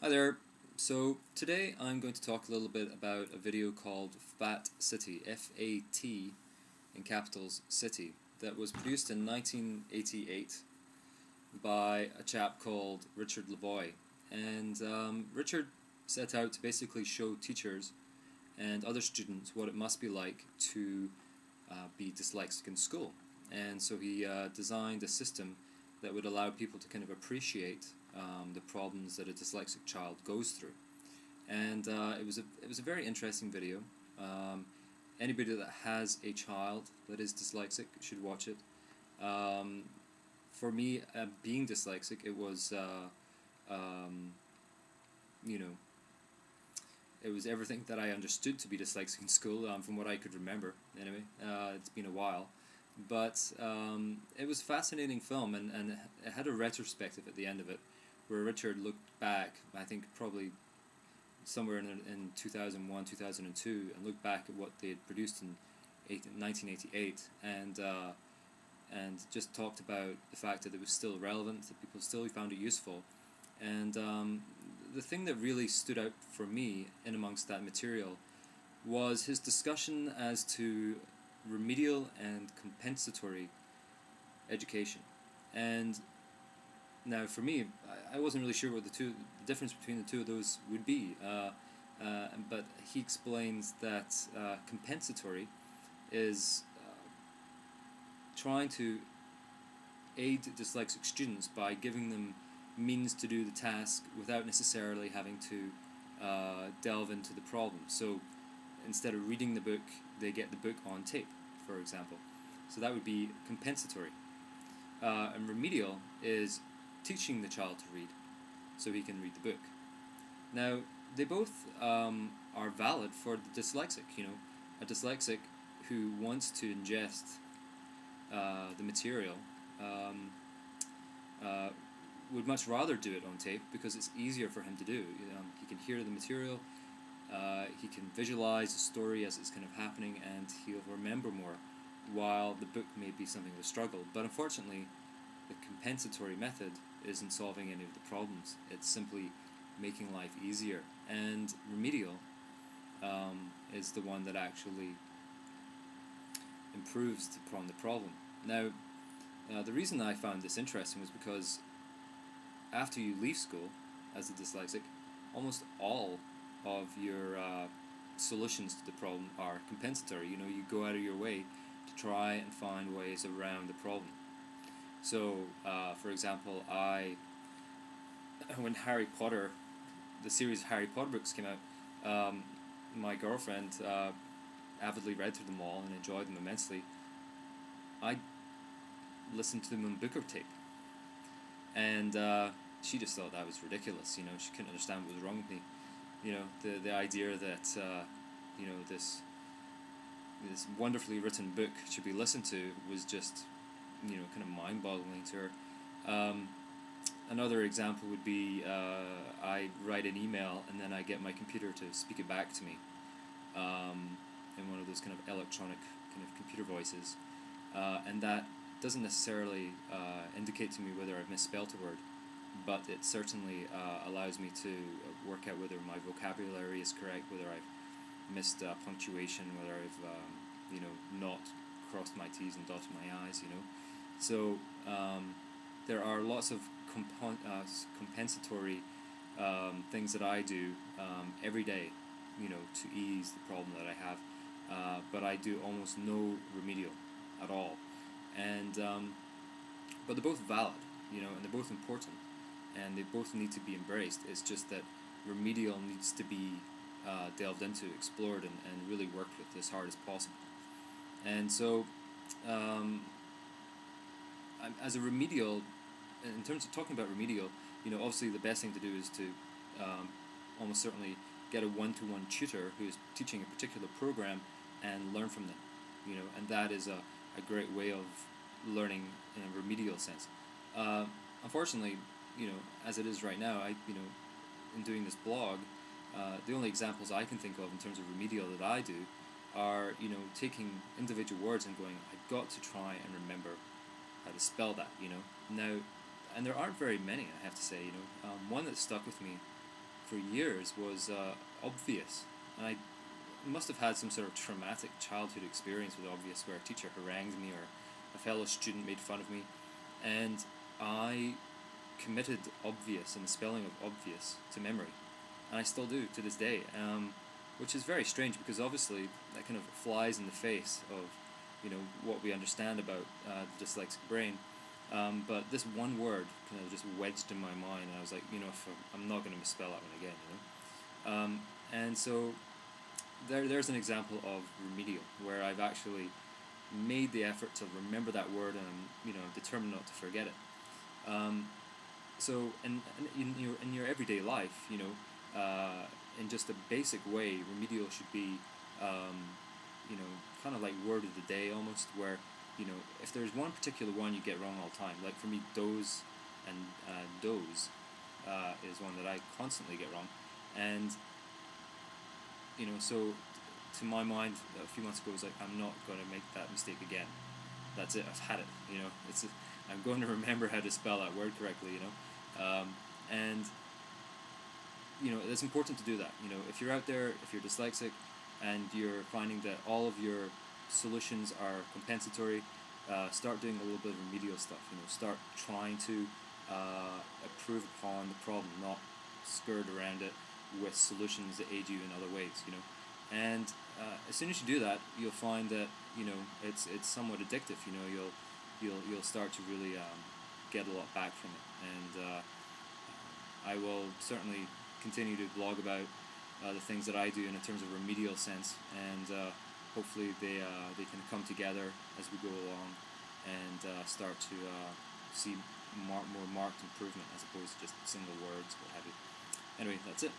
Hi there. So today I'm going to talk a little bit about a video called Fat City, F-A-T in capitals City, that was produced in 1988 by a chap called Richard Lavoie. And Richard set out to basically show teachers and other students what it must be like to be dyslexic in school. And so he designed a system that would allow people to kind of appreciate the problems that a dyslexic child goes through. And it was a very interesting video. Anybody that has a child that is dyslexic should watch it. For me, being dyslexic, it was it was everything that I understood to be dyslexic in school, from what I could remember. Anyway, it's been a while. But it was a fascinating film, and it had a retrospective at the end of it, where Richard looked back, I think probably somewhere in 2001, 2002, and looked back at what they had produced in 1988, and just talked about the fact that it was still relevant, that people still found it useful. And the thing that really stood out for me in amongst that material was his discussion as to remedial and compensatory education. And now for me, I wasn't really sure what the difference between the two of those would be, but he explains that compensatory is trying to aid dyslexic students by giving them means to do the task without necessarily having to delve into the problem. So instead of reading the book, they get the book on tape, for example. So that would be compensatory. And remedial is teaching the child to read so he can read the book. Now, they both are valid for the dyslexic. A dyslexic who wants to ingest the material would much rather do it on tape because it's easier for him to do. He can hear the material, he can visualize the story as it's kind of happening, and he'll remember more, while the book may be something of a struggle. But unfortunately, the compensatory method isn't solving any of the problems. It's simply making life easier. And remedial is the one that actually improves upon the problem. Now, the reason I found this interesting was because after you leave school as a dyslexic, almost all of your solutions to the problem are compensatory. You go out of your way to try and find ways around the problem. So, for example, when Harry Potter, the series of Harry Potter books came out, my girlfriend avidly read through them all and enjoyed them immensely. I listened to them on book or tape, and she just thought that was ridiculous. She couldn't understand what was wrong with me. The idea that this wonderfully written book should be listened to was just kind of mind-boggling to her. Another example would be I write an email and then I get my computer to speak it back to me in one of those kind of electronic kind of computer voices, and that doesn't necessarily indicate to me whether I've misspelt a word, but it certainly allows me to work out whether my vocabulary is correct, whether I've missed punctuation, whether I've not crossed my T's and dotted my I's. So there are lots of compensatory things that I do every day, to ease the problem that I have, but I do almost no remedial at all. And but they're both valid, and they're both important, and they both need to be embraced. It's just that remedial needs to be delved into, explored, and really worked with as hard as possible. And so as a remedial, in terms of talking about remedial, obviously the best thing to do is to almost certainly get a one-to-one tutor who is teaching a particular program and learn from them, and that is a great way of learning in a remedial sense. Unfortunately, as it is right now, in doing this blog, the only examples I can think of in terms of remedial that I do are, taking individual words and going, I've got to try and remember how to spell that, Now, and there aren't very many, I have to say, one that stuck with me for years was obvious, and I must have had some sort of traumatic childhood experience with obvious, where a teacher harangued me or a fellow student made fun of me, and I committed obvious and the spelling of obvious to memory, and I still do to this day, which is very strange because obviously that kind of flies in the face of what we understand about the dyslexic brain, but this one word kind of just wedged in my mind, and I was like, if I'm not going to misspell that one again, and so there's an example of remedial where I've actually made the effort to remember that word, and I'm determined not to forget it. So in your everyday life, in just a basic way, remedial should be kind of like word of the day almost, where if there's one particular one you get wrong all the time, like for me, doze and doze is one that I constantly get wrong, and so to my mind a few months ago it was like, I'm not going to make that mistake again. That's it, I've had it. I'm going to remember how to spell that word correctly. And it's important to do that. If you're out there, if you're dyslexic and you're finding that all of your solutions are compensatory, start doing a little bit of remedial stuff. Start trying to improve upon the problem, not skirt around it with solutions that aid you in other ways. And as soon as you do that, you'll find that it's somewhat addictive. You'll start to really get a lot back from it. And I will certainly continue to blog about the things that I do in terms of remedial sense, and hopefully they can come together as we go along and start to see more marked improvement as opposed to just single words, what have you. Anyway, that's it.